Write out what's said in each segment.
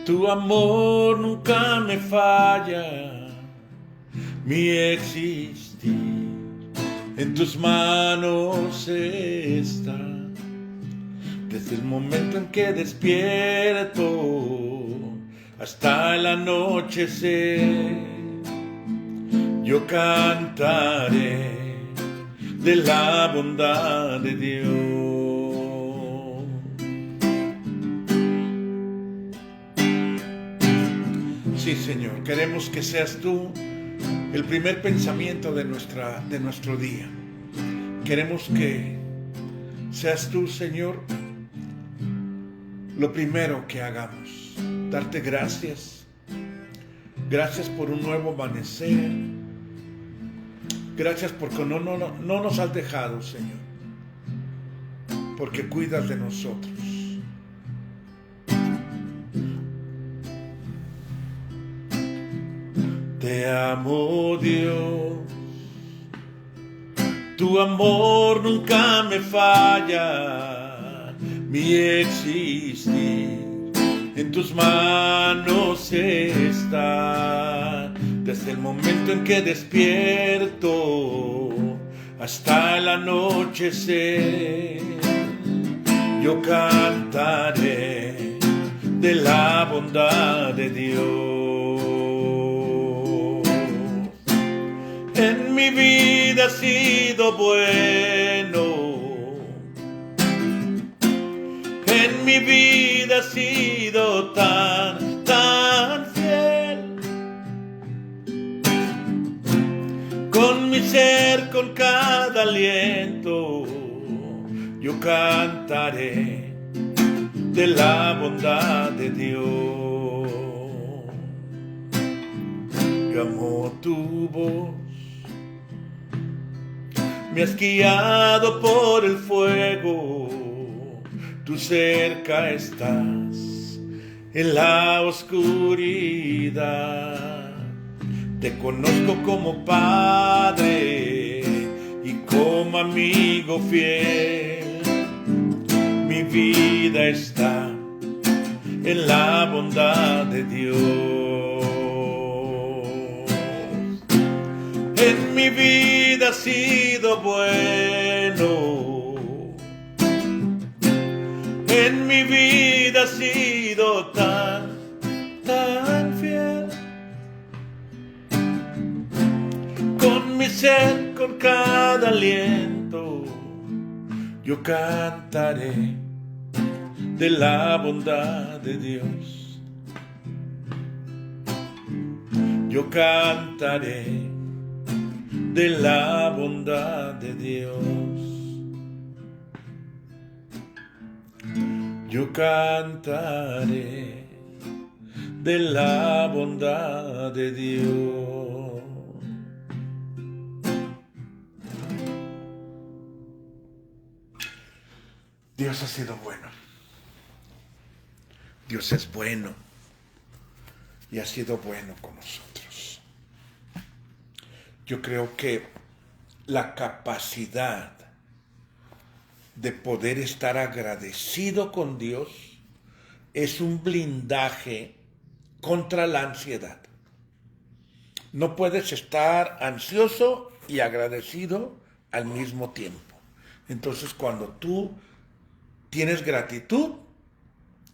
Tu amor nunca me falla, mi existir en tus manos está. Desde el momento en que despierto hasta el anochecer, yo cantaré de la bondad de Dios. Sí, Señor, queremos que seas tú el primer pensamiento de nuestro día. Queremos que seas tú, Señor, lo primero que hagamos. Darte gracias. Gracias por un nuevo amanecer. Gracias porque no nos has dejado, Señor. Porque cuidas de nosotros. Te amo, Dios. Tu amor nunca me falla. Mi existir en tus manos está. Desde el momento en que despierto hasta el anochecer, yo cantaré de la bondad de Dios. En mi vida has sido bueno, en mi vida has sido tan fiel. Con mi ser, con cada aliento, yo cantaré de la bondad de Dios. Yo amo tu voz. Me has guiado por el fuego, tú cerca estás en la oscuridad. Te conozco como Padre y como amigo fiel. Mi vida está en la bondad de Dios. En mi vida has sido bueno, en mi vida has sido tan fiel. Con mi ser, con cada aliento, yo cantaré de la bondad de Dios. Yo cantaré de la bondad de Dios. Yo cantaré de la bondad de Dios. Dios ha sido bueno. Dios es bueno y ha sido bueno con nosotros. Yo creo que la capacidad de poder estar agradecido con Dios es un blindaje contra la ansiedad. No puedes estar ansioso y agradecido al mismo tiempo. Entonces, cuando tú tienes gratitud,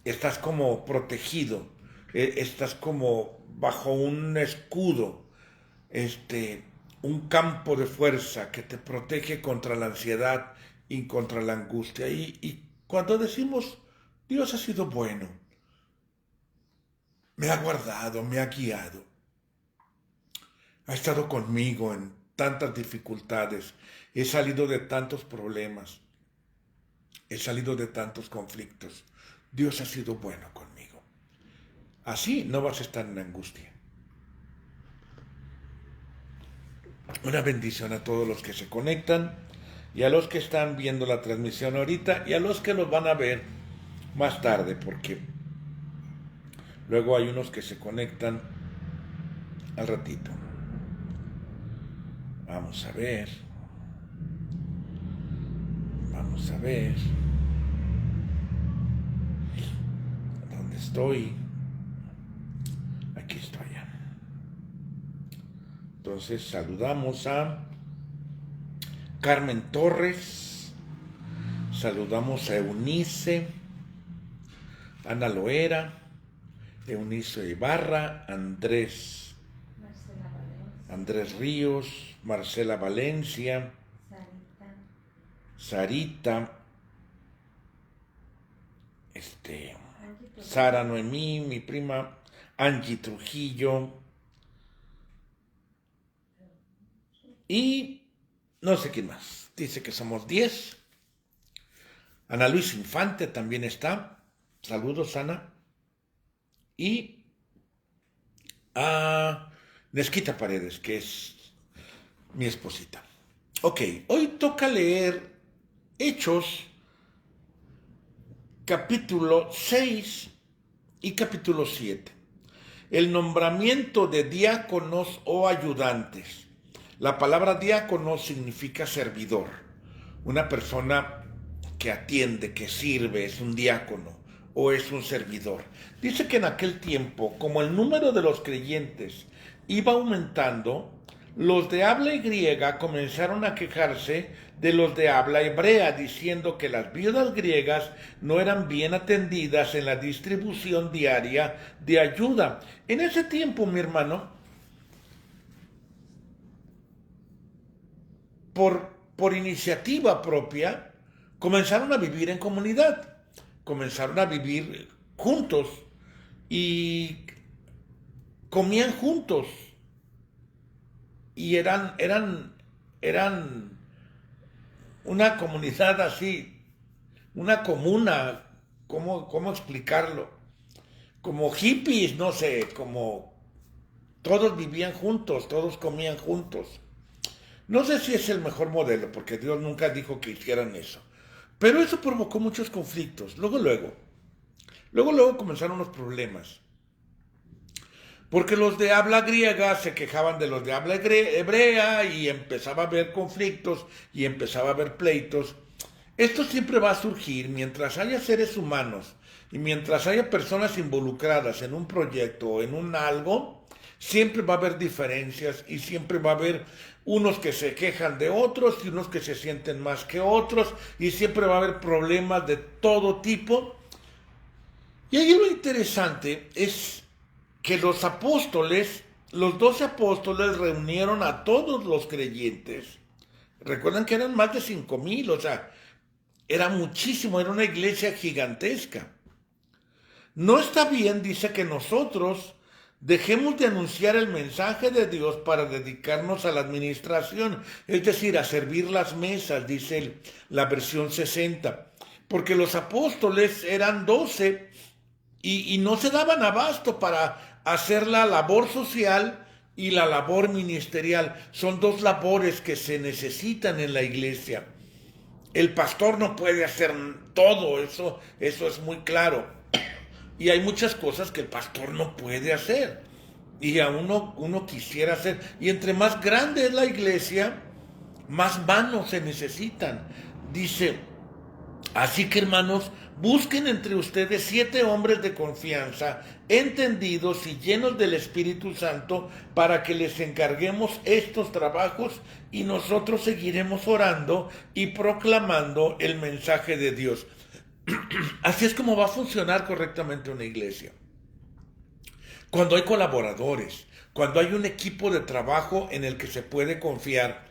estás como protegido, estás como bajo un escudo, un campo de fuerza que te protege contra la ansiedad y contra la angustia. Y cuando decimos, Dios ha sido bueno, me ha guardado, me ha guiado, ha estado conmigo en tantas dificultades, he salido de tantos problemas, he salido de tantos conflictos. Dios ha sido bueno conmigo. Así no vas a estar en angustia. Una bendición a todos los que se conectan y a los que están viendo la transmisión ahorita y a los que los van a ver más tarde, porque luego hay unos que se conectan al ratito. Vamos a ver. ¿Dónde estoy? Entonces saludamos a Carmen Torres, saludamos a Eunice, Ana Loera, Eunice Ibarra, Andrés Ríos, Marcela Valencia, Sarita, Sara Noemí, mi prima, Angie Trujillo, y no sé quién más. Dice que somos 10. Ana Luis Infante también está. Saludos, Ana. Y a Nesquita Paredes, que es mi esposita. Ok, hoy toca leer Hechos, capítulo 6 y capítulo 7. El nombramiento de diáconos o ayudantes. La palabra diácono significa servidor. Una persona que atiende, que sirve, es un diácono o es un servidor. Dice que en aquel tiempo, como el número de los creyentes iba aumentando, los de habla griega comenzaron a quejarse de los de habla hebrea, diciendo que las viudas griegas no eran bien atendidas en la distribución diaria de ayuda. En ese tiempo, mi hermano, por iniciativa propia, comenzaron a vivir en comunidad, comenzaron a vivir juntos y comían juntos y eran una comunidad así, una comuna, ¿cómo explicarlo? Como hippies, no sé, como todos vivían juntos, todos comían juntos. No sé si es el mejor modelo, porque Dios nunca dijo que hicieran eso. Pero eso provocó muchos conflictos. Luego comenzaron los problemas. Porque los de habla griega se quejaban de los de habla hebrea y empezaba a haber conflictos y empezaba a haber pleitos. Esto siempre va a surgir mientras haya seres humanos y mientras haya personas involucradas en un proyecto o en un algo, siempre va a haber diferencias y siempre va a haber unos que se quejan de otros y unos que se sienten más que otros y siempre va a haber problemas de todo tipo. Y ahí lo interesante es que los apóstoles, los 12 apóstoles reunieron a todos los creyentes. Recuerdan que eran más de 5,000, o sea, era muchísimo, era una iglesia gigantesca. No está bien, dice, que nosotros dejemos de anunciar el mensaje de Dios para dedicarnos a la administración, es decir, a servir las mesas, dice la versión 60, porque los apóstoles eran 12 y no se daban abasto para hacer la labor social y la labor ministerial. Son dos labores que se necesitan en la iglesia. El pastor no puede hacer todo, eso es muy claro. Y hay muchas cosas que el pastor no puede hacer. Y a uno quisiera hacer. Y entre más grande es la iglesia, más manos se necesitan. Dice, así que hermanos, busquen entre ustedes 7 hombres de confianza, entendidos y llenos del Espíritu Santo, para que les encarguemos estos trabajos y nosotros seguiremos orando y proclamando el mensaje de Dios. Así es como va a funcionar correctamente una iglesia. Cuando hay colaboradores, cuando hay un equipo de trabajo en el que se puede confiar,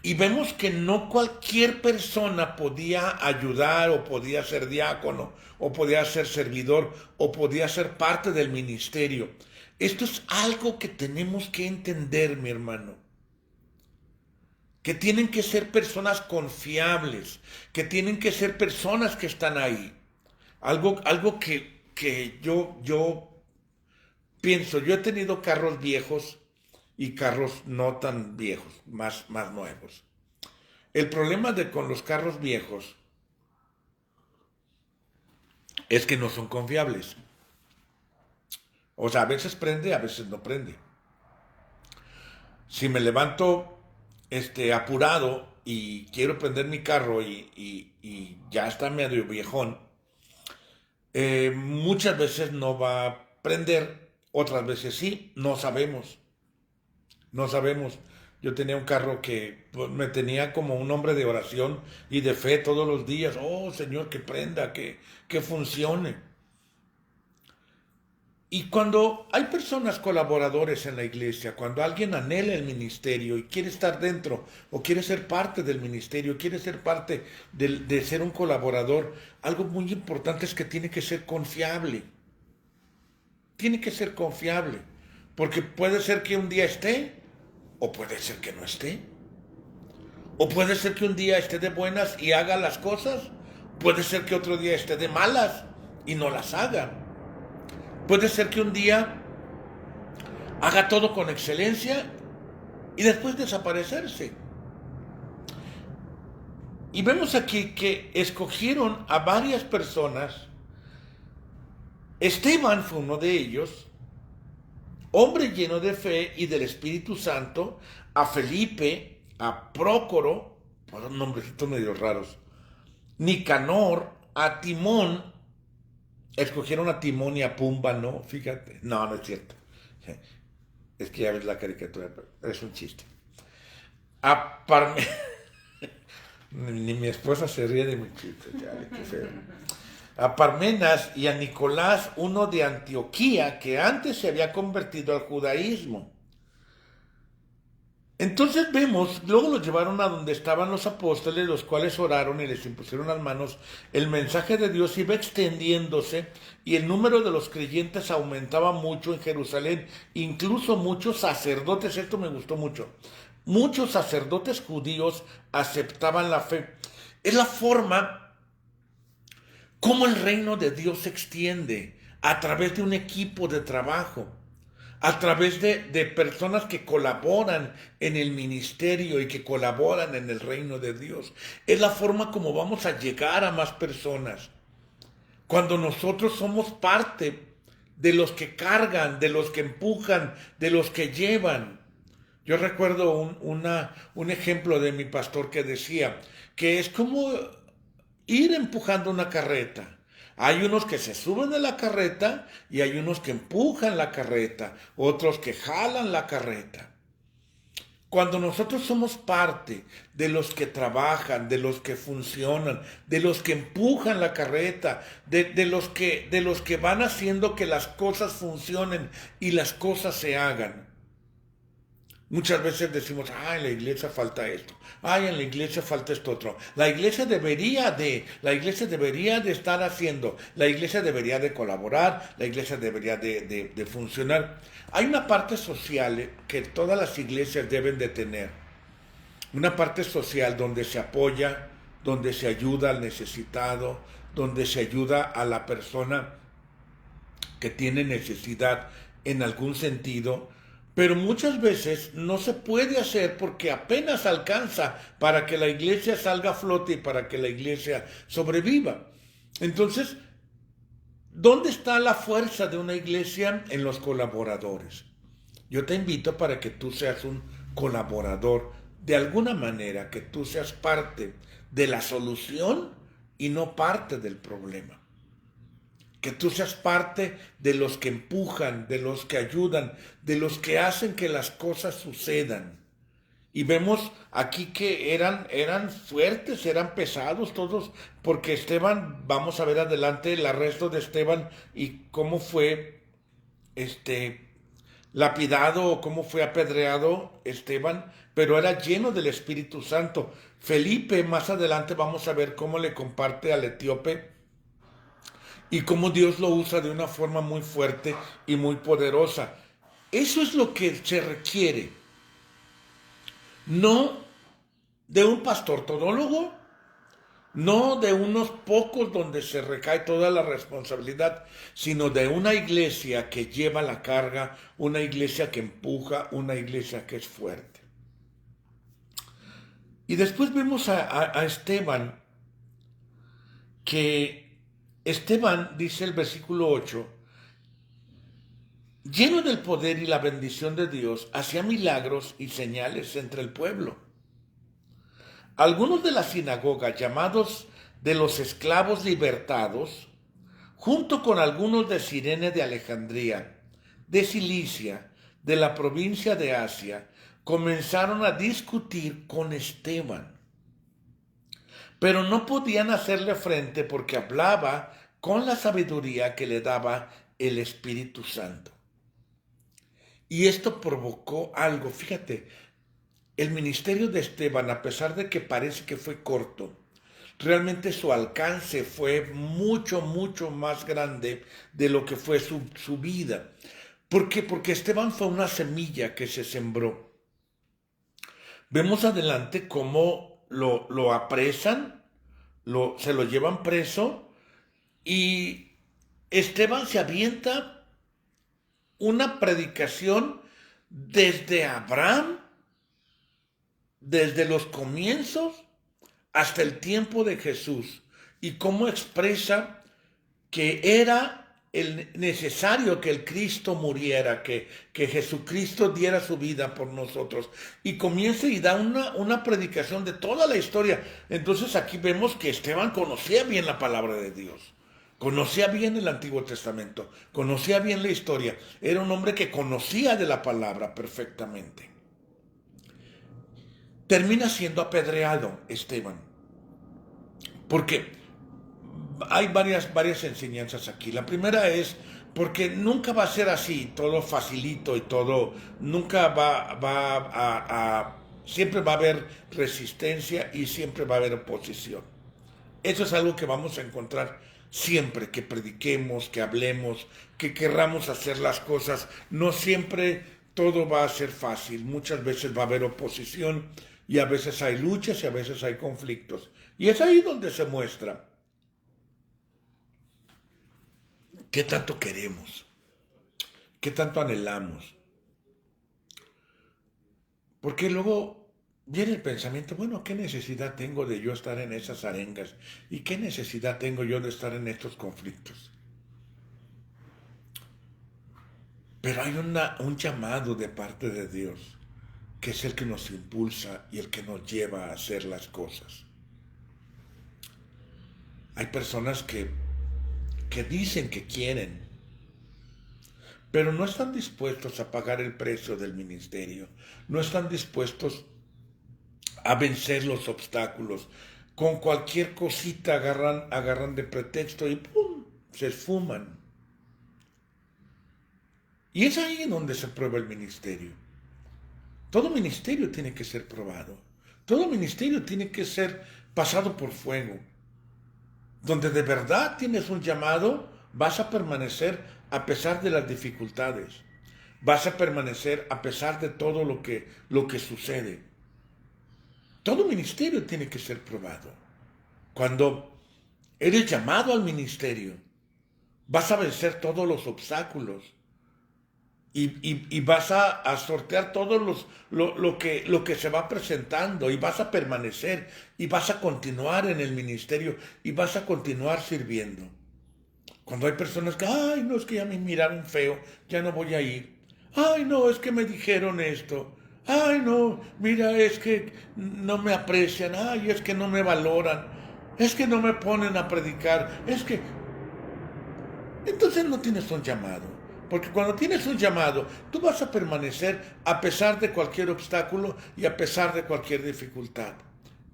y vemos que no cualquier persona podía ayudar o podía ser diácono o podía ser servidor o podía ser parte del ministerio. Esto es algo que tenemos que entender, mi hermano. Que tienen que ser personas confiables, que tienen que ser personas que están ahí. Algo que yo pienso, yo he tenido carros viejos y carros no tan viejos, más nuevos. El problema con los carros viejos es que no son confiables. O sea, a veces prende, a veces no prende. Si me levanto apurado y quiero prender mi carro y ya está medio viejón, muchas veces no va a prender, otras veces sí, no sabemos. No sabemos. Yo tenía un carro que pues, me tenía como un hombre de oración y de fe todos los días. Oh, Señor, que prenda, que funcione. Y cuando hay personas colaboradores en la iglesia, cuando alguien anhela el ministerio y quiere estar dentro o quiere ser parte del ministerio, quiere ser parte de ser un colaborador, algo muy importante es que tiene que ser confiable. Tiene que ser confiable. Porque puede ser que un día esté o puede ser que no esté. O puede ser que un día esté de buenas y haga las cosas. Puede ser que otro día esté de malas y no las haga. Puede ser que un día haga todo con excelencia y después desaparecerse. Y vemos aquí que escogieron a varias personas. Esteban fue uno de ellos, hombre lleno de fe y del Espíritu Santo, a Felipe, a Prócoro, por nombrecitos medio raros, Nicanor, a Timón. Escogieron a Timón y a Pumba, ¿no? Fíjate. No, no es cierto. Es que ya ves la caricatura, pero es un chiste. A Parme... Ni mi esposa se ríe de mi chiste, chale, qué feo. A Parmenas y a Nicolás, uno de Antioquía, que antes se había convertido al judaísmo. Entonces vemos, luego los llevaron a donde estaban los apóstoles, los cuales oraron y les impusieron las manos. El mensaje de Dios iba extendiéndose y el número de los creyentes aumentaba mucho en Jerusalén. Incluso muchos sacerdotes, esto me gustó mucho, muchos sacerdotes judíos aceptaban la fe. Es la forma como el reino de Dios se extiende a través de un equipo de trabajo, a través de personas que colaboran en el ministerio y que colaboran en el reino de Dios. Es la forma como vamos a llegar a más personas. Cuando nosotros somos parte de los que cargan, de los que empujan, de los que llevan. Yo recuerdo un ejemplo de mi pastor que decía que es como ir empujando una carreta. Hay unos que se suben a la carreta y hay unos que empujan la carreta, otros que jalan la carreta. Cuando nosotros somos parte de los que trabajan, de los que funcionan, de los que empujan la carreta, de los que van haciendo que las cosas funcionen y las cosas se hagan. Muchas veces decimos, en la iglesia falta esto, en la iglesia falta esto otro. La iglesia debería de estar haciendo, la iglesia debería de colaborar, la iglesia debería de funcionar. Hay una parte social que todas las iglesias deben de tener, una parte social donde se apoya, donde se ayuda al necesitado, donde se ayuda a la persona que tiene necesidad en algún sentido. Pero muchas veces no se puede hacer porque apenas alcanza para que la iglesia salga a flote y para que la iglesia sobreviva. Entonces, ¿dónde está la fuerza de una iglesia? En los colaboradores. Yo te invito para que tú seas un colaborador de alguna manera, que tú seas parte de la solución y no parte del problema. Que tú seas parte de los que empujan, de los que ayudan, de los que hacen que las cosas sucedan. Y vemos aquí que eran fuertes, eran pesados todos, porque Esteban, vamos a ver adelante el arresto de Esteban y cómo fue lapidado o cómo fue apedreado Esteban, pero era lleno del Espíritu Santo. Felipe, más adelante vamos a ver cómo le comparte al etíope y cómo Dios lo usa de una forma muy fuerte y muy poderosa. Eso es lo que se requiere. No de un pastor todólogo, no de unos pocos donde se recae toda la responsabilidad, sino de una iglesia que lleva la carga, una iglesia que empuja, una iglesia que es fuerte. Y después vemos a Esteban, que Esteban, dice el versículo 8, lleno del poder y la bendición de Dios, hacía milagros y señales entre el pueblo. Algunos de la sinagoga, llamados de los esclavos libertados, junto con algunos de Cirene de Alejandría, de Cilicia, de la provincia de Asia, comenzaron a discutir con Esteban, pero no podían hacerle frente porque hablaba con la sabiduría que le daba el Espíritu Santo. Y esto provocó algo, fíjate, el ministerio de Esteban, a pesar de que parece que fue corto, realmente su alcance fue mucho, mucho más grande de lo que fue su vida. ¿Por qué? Porque Esteban fue una semilla que se sembró. Vemos adelante cómo lo apresan, se lo llevan preso y Esteban se avienta una predicación desde Abraham, desde los comienzos hasta el tiempo de Jesús, y cómo expresa que era necesario que el Cristo muriera, que Jesucristo diera su vida por nosotros. Y comienza y da una predicación de toda la historia. Entonces aquí vemos que Esteban conocía bien la palabra de Dios. Conocía bien el Antiguo Testamento. Conocía bien la historia. Era un hombre que conocía de la palabra perfectamente. Termina siendo apedreado Esteban. Porque hay varias enseñanzas aquí. La primera es porque nunca va a ser así, todo facilito y todo, nunca siempre va a haber resistencia y siempre va a haber oposición. Eso es algo que vamos a encontrar siempre que prediquemos, que hablemos, que querramos hacer las cosas. No siempre todo va a ser fácil, muchas veces va a haber oposición y a veces hay luchas y a veces hay conflictos. Y es ahí donde se muestra qué tanto queremos, qué tanto anhelamos. Porque luego viene el pensamiento, bueno, ¿qué necesidad tengo de yo estar en esas arengas? ¿Y qué necesidad tengo yo de estar en estos conflictos? Pero hay un llamado de parte de Dios, que es el que nos impulsa y el que nos lleva a hacer las cosas. Hay personas que dicen que quieren, pero no están dispuestos a pagar el precio del ministerio, no están dispuestos a vencer los obstáculos. Con cualquier cosita agarran de pretexto y ¡pum!, se esfuman. Y es ahí donde se prueba el ministerio. Todo ministerio tiene que ser probado. Todo ministerio tiene que ser pasado por fuego. Donde de verdad tienes un llamado, vas a permanecer a pesar de las dificultades. Vas a permanecer a pesar de todo lo que sucede. Todo ministerio tiene que ser probado. Cuando eres llamado al ministerio, vas a vencer todos los obstáculos y vas a sortear todo lo que se va presentando, y vas a permanecer y vas a continuar en el ministerio y vas a continuar sirviendo. Cuando hay personas que, ay, no, es que ya me miraron feo, ya no voy a ir. Ay, no, es que me dijeron esto. Ay, no, mira, es que no me aprecian. Ay, es que no me valoran. Es que no me ponen a predicar. Es que... Entonces no tienes un llamado. Porque cuando tienes un llamado, tú vas a permanecer a pesar de cualquier obstáculo y a pesar de cualquier dificultad.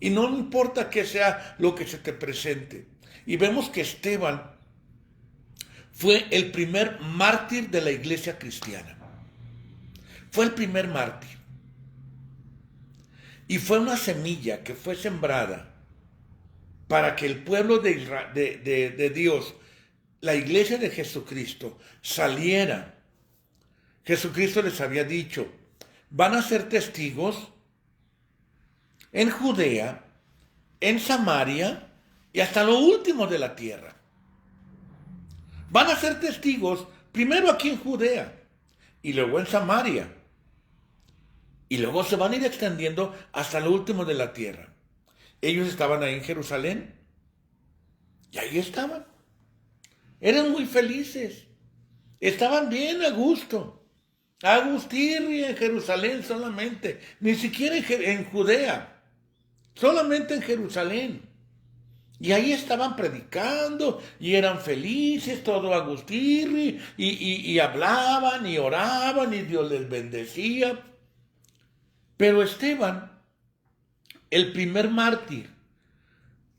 Y no importa qué sea lo que se te presente. Y vemos que Esteban fue el primer mártir de la iglesia cristiana. Fue el primer mártir. Y fue una semilla que fue sembrada para que el pueblo de Dios, la iglesia de Jesucristo, saliera. Jesucristo les había dicho, van a ser testigos en Judea, en Samaria y hasta lo último de la tierra. Van a ser testigos primero aquí en Judea y luego en Samaria. Y luego se van a ir extendiendo hasta lo último de la tierra. Ellos estaban ahí en Jerusalén. Y ahí estaban. Eran muy felices. Estaban bien a gusto. Agustirri en Jerusalén solamente. Ni siquiera en Judea. Solamente en Jerusalén. Y ahí estaban predicando y eran felices, todo agustirri, y hablaban y oraban y Dios les bendecía. Pero Esteban, el primer mártir,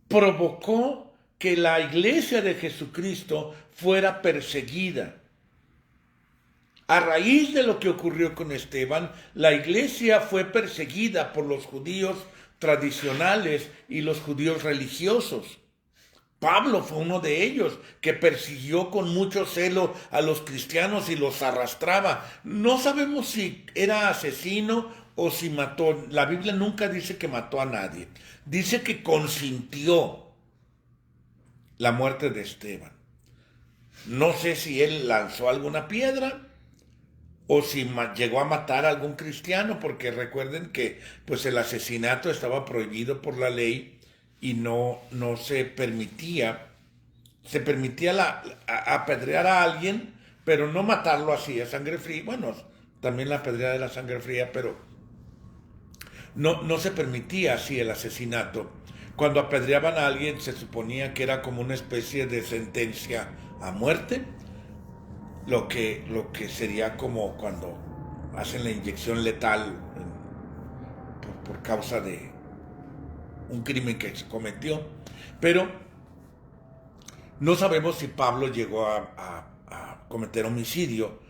provocó que la iglesia de Jesucristo fuera perseguida. A raíz de lo que ocurrió con Esteban, la iglesia fue perseguida por los judíos tradicionales y los judíos religiosos. Pablo fue uno de ellos que persiguió con mucho celo a los cristianos y los arrastraba. No sabemos si era asesino o si mató. La Biblia nunca dice que mató a nadie. Dice que consintió la muerte de Esteban. No sé si él lanzó alguna piedra o si llegó a matar a algún cristiano, porque recuerden que pues el asesinato estaba prohibido por la ley y no se permitía. Se permitía apedrear a alguien, pero no matarlo así a sangre fría. Bueno, también la apedreada de la sangre fría, pero no se permitía así el asesinato. Cuando apedreaban a alguien se suponía que era como una especie de sentencia a muerte, lo que sería como cuando hacen la inyección letal por causa de un crimen que se cometió. Pero no sabemos si Pablo llegó a cometer homicidio,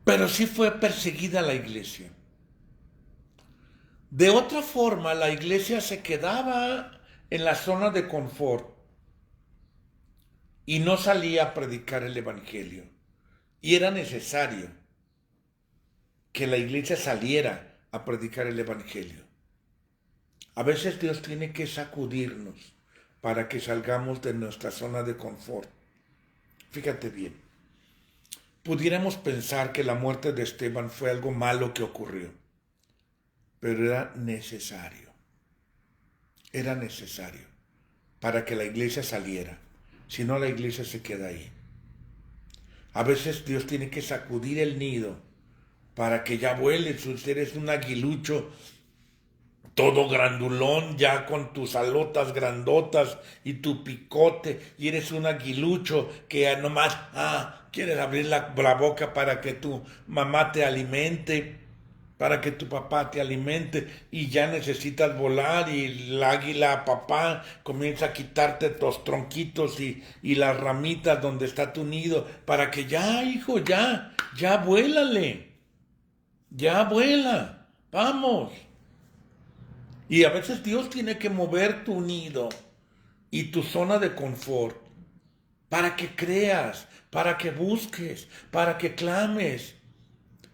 pero sí fue perseguida la iglesia. De otra forma, la iglesia se quedaba en la zona de confort y no salía a predicar el evangelio. Y era necesario que la iglesia saliera a predicar el evangelio. A veces Dios tiene que sacudirnos para que salgamos de nuestra zona de confort. Fíjate bien, pudiéramos pensar que la muerte de Esteban fue algo malo que ocurrió, pero era necesario para que la iglesia saliera, si no la iglesia se queda ahí. A veces Dios tiene que sacudir el nido para que ya vuele. Si eres un aguilucho todo grandulón, ya con tus alotas grandotas y tu picote, y eres un aguilucho que nomás quieres abrir la boca para que tu mamá te alimente, para que tu papá te alimente, y ya necesitas volar, y el águila papá comienza a quitarte los tronquitos y las ramitas donde está tu nido, para que ya, hijo, ya vuélale, ya vuela, vamos. Y a veces Dios tiene que mover tu nido y tu zona de confort para que creas, para que busques, para que clames,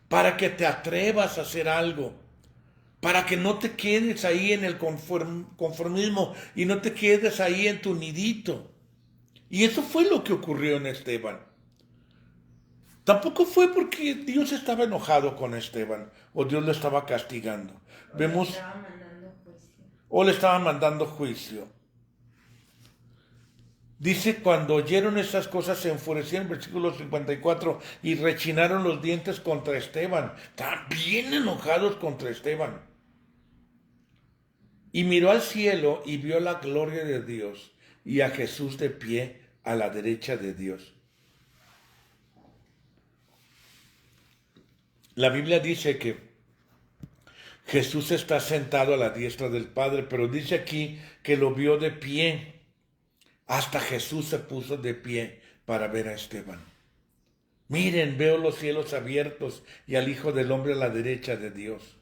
para que te atrevas a hacer algo, para que no te quedes ahí en el conformismo y no te quedes ahí en tu nidito. Y eso fue lo que ocurrió en Esteban. Tampoco fue porque Dios estaba enojado con Esteban o Dios lo estaba castigando. Vemos... o le estaban mandando juicio. Dice, cuando oyeron esas cosas se enfurecieron, versículo 54, y rechinaron los dientes contra Esteban. Estaban bien enojados contra Esteban. Y miró al cielo y vio la gloria de Dios y a Jesús de pie a la derecha de Dios. La Biblia dice que Jesús está sentado a la diestra del Padre, pero dice aquí que lo vio de pie. Hasta Jesús se puso de pie para ver a Esteban. Miren, veo los cielos abiertos y al Hijo del Hombre a la derecha de Dios.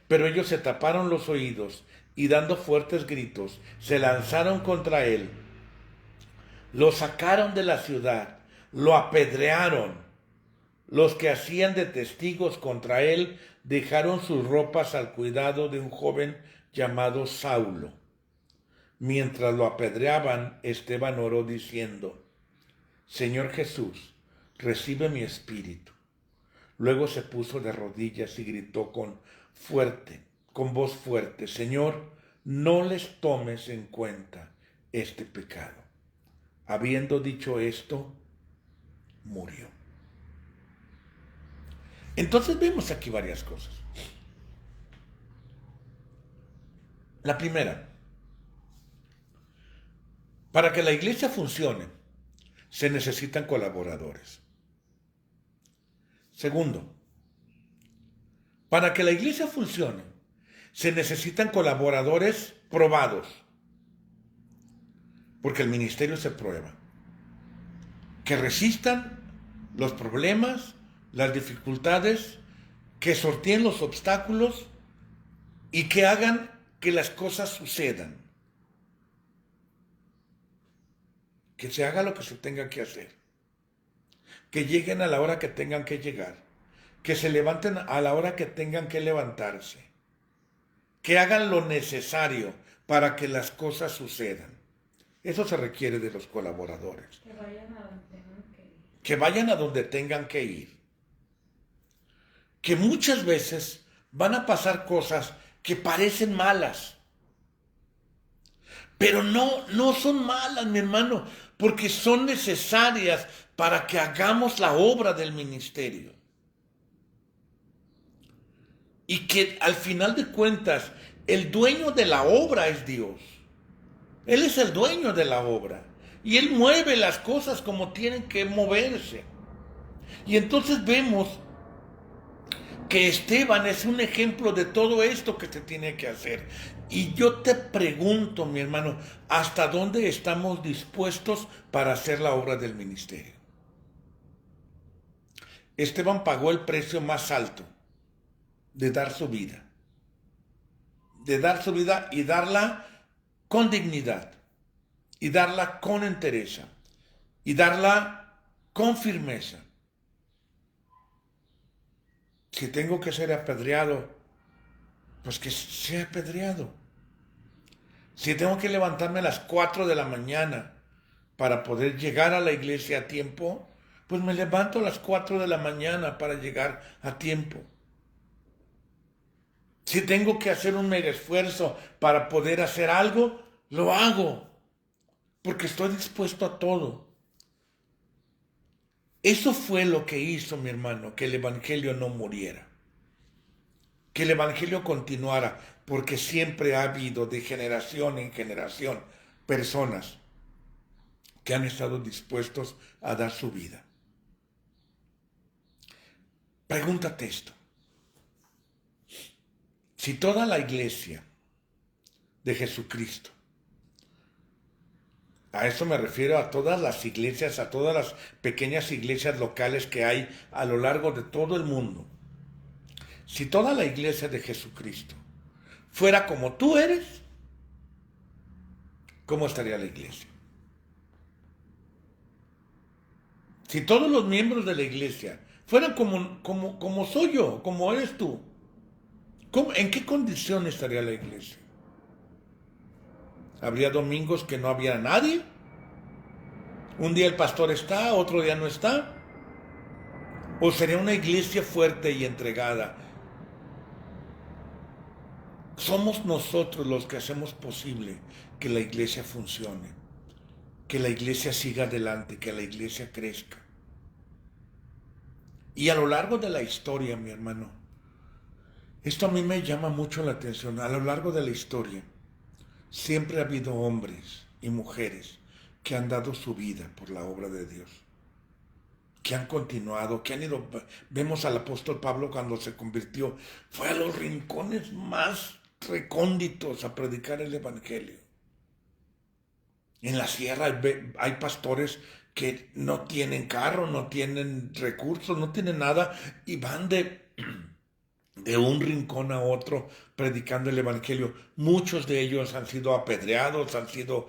Pero ellos se taparon los oídos y dando fuertes gritos, se lanzaron contra él. Lo sacaron de la ciudad, lo apedrearon. Los que hacían de testigos contra él dejaron sus ropas al cuidado de un joven llamado Saulo. Mientras lo apedreaban, Esteban oró diciendo, Señor Jesús, recibe mi espíritu. Luego se puso de rodillas y gritó con voz fuerte, Señor, no les tomes en cuenta este pecado. Habiendo dicho esto, murió. Entonces vemos aquí varias cosas. La primera, para que la iglesia funcione, se necesitan colaboradores. Segundo, Para que la iglesia funcione, se necesitan colaboradores probados, porque el ministerio se prueba, que resistan los problemas, las dificultades, que sorteen los obstáculos y que hagan que las cosas sucedan. Que se haga lo que se tenga que hacer. Que lleguen a la hora que tengan que llegar. Que se levanten a la hora que tengan que levantarse. Que hagan lo necesario para que las cosas sucedan. Eso se requiere de los colaboradores. Que vayan a donde tengan que ir. Que vayan a donde tengan que ir. Que muchas veces van a pasar cosas que parecen malas. Pero no son malas, mi hermano, porque son necesarias para que hagamos la obra del ministerio. Y que al final de cuentas, el dueño de la obra es Dios. Él es el dueño de la obra. Y Él mueve las cosas como tienen que moverse. Y entonces vemos que Esteban es un ejemplo de todo esto que se tiene que hacer. Y yo te pregunto, mi hermano, ¿hasta dónde estamos dispuestos para hacer la obra del ministerio? Esteban pagó el precio más alto de dar su vida. De dar su vida y darla con dignidad. Y darla con entereza. Y darla con firmeza. Si tengo que ser apedreado, pues que sea apedreado. Si tengo que levantarme a las 4 de la mañana para poder llegar a la iglesia a tiempo, pues me levanto a las 4 de la mañana para llegar a tiempo. Si tengo que hacer un mega esfuerzo para poder hacer algo, lo hago, porque estoy dispuesto a todo. Eso fue lo que hizo, mi hermano, que el evangelio no muriera. Que el evangelio continuara, porque siempre ha habido de generación en generación personas que han estado dispuestos a dar su vida. Pregúntate esto. Si toda la iglesia de Jesucristo, a eso me refiero a todas las iglesias, a todas las pequeñas iglesias locales que hay a lo largo de todo el mundo, si toda la iglesia de Jesucristo fuera como tú eres, ¿cómo estaría la iglesia? Si todos los miembros de la iglesia fueran como soy yo, como eres tú, ¿en qué condición estaría la iglesia? ¿Habría domingos que no había nadie? ¿Un día el pastor está, otro día no está? ¿O sería una iglesia fuerte y entregada? Somos nosotros los que hacemos posible que la iglesia funcione, que la iglesia siga adelante, que la iglesia crezca. Y a lo largo de la historia, mi hermano, esto a mí me llama mucho la atención. A lo largo de la historia, siempre ha habido hombres y mujeres que han dado su vida por la obra de Dios, que han continuado, que han ido. Vemos al apóstol Pablo cuando se convirtió, fue a los rincones más recónditos a predicar el evangelio. En la sierra hay pastores que no tienen carro, no tienen recursos, no tienen nada y van de un rincón a otro predicando el evangelio. Muchos de ellos han sido apedreados, han sido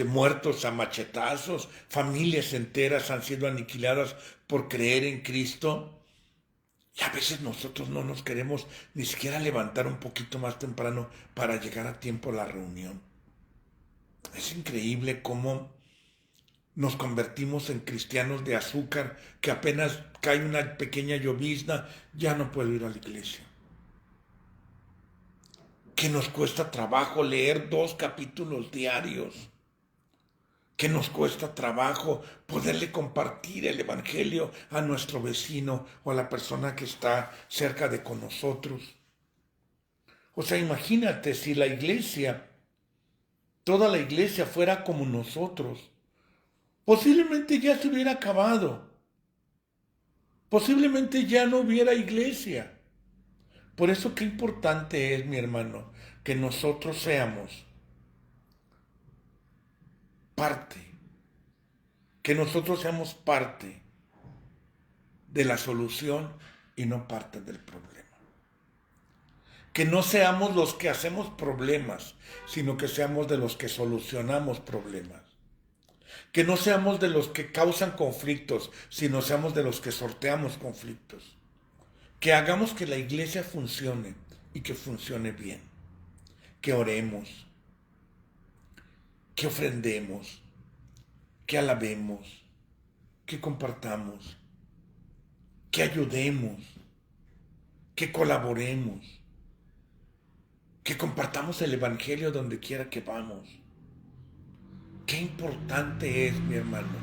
muertos a machetazos, familias enteras han sido aniquiladas por creer en Cristo. Y a veces nosotros no nos queremos ni siquiera levantar un poquito más temprano para llegar a tiempo a la reunión. Es increíble cómo nos convertimos en cristianos de azúcar, que apenas cae una pequeña llovizna, ya no puedo ir a la iglesia. Que nos cuesta trabajo leer 2 capítulos diarios. Que nos cuesta trabajo poderle compartir el evangelio a nuestro vecino o a la persona que está cerca de con nosotros. O sea, imagínate si la iglesia, toda la iglesia fuera como nosotros. Posiblemente ya se hubiera acabado. Posiblemente ya no hubiera iglesia. Por eso qué importante es, mi hermano, que nosotros seamos parte, que nosotros seamos parte de la solución y no parte del problema. Que no seamos los que hacemos problemas, sino que seamos de los que solucionamos problemas. Que no seamos de los que causan conflictos, sino seamos de los que sorteamos conflictos. Que hagamos que la iglesia funcione y que funcione bien. Que oremos, que ofrendemos, que alabemos, que compartamos, que ayudemos, que colaboremos, que compartamos el evangelio donde quiera que vamos. Qué importante es, mi hermano,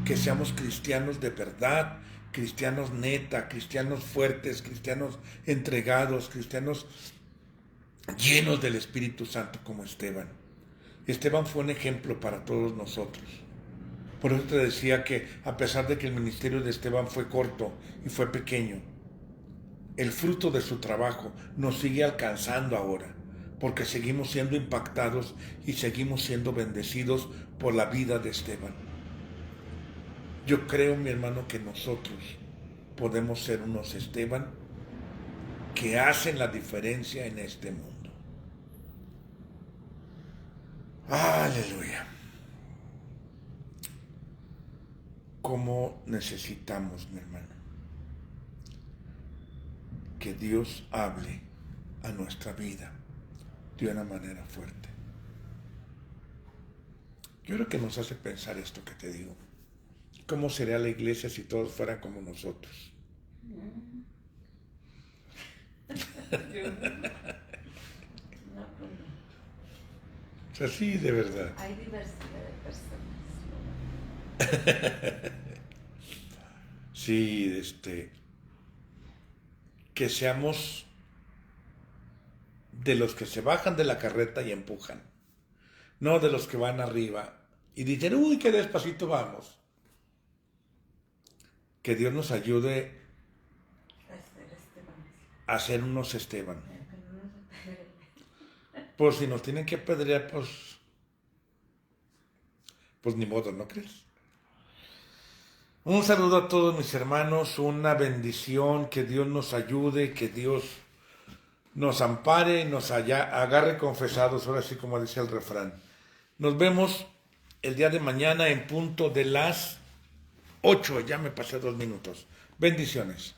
que seamos cristianos de verdad, cristianos neta, cristianos fuertes, cristianos entregados, cristianos llenos del Espíritu Santo como Esteban. Esteban fue un ejemplo para todos nosotros. Por eso te decía que a pesar de que el ministerio de Esteban fue corto y fue pequeño, el fruto de su trabajo nos sigue alcanzando ahora, porque seguimos siendo impactados y seguimos siendo bendecidos por la vida de Esteban. Yo creo, mi hermano, que nosotros podemos ser unos Esteban que hacen la diferencia en este mundo. Aleluya. ¿Cómo necesitamos, mi hermano, que Dios hable a nuestra vida de una manera fuerte? Yo creo que nos hace pensar esto que te digo. ¿Cómo sería la iglesia si todos fueran como nosotros? O sea, sí, de verdad. Hay diversidad de personas. Sí, que seamos de los que se bajan de la carreta y empujan, no de los que van arriba y dicen, uy, qué despacito vamos. Que Dios nos ayude a ser unos Esteban. Pues si nos tienen que apedrear, pues ni modo, ¿no crees? Un saludo a todos mis hermanos, una bendición, que Dios nos ayude, que Dios nos ampare, nos agarre confesados, ahora sí como dice el refrán. Nos vemos el día de mañana en punto de las 8, ya me pasé 2 minutos. Bendiciones.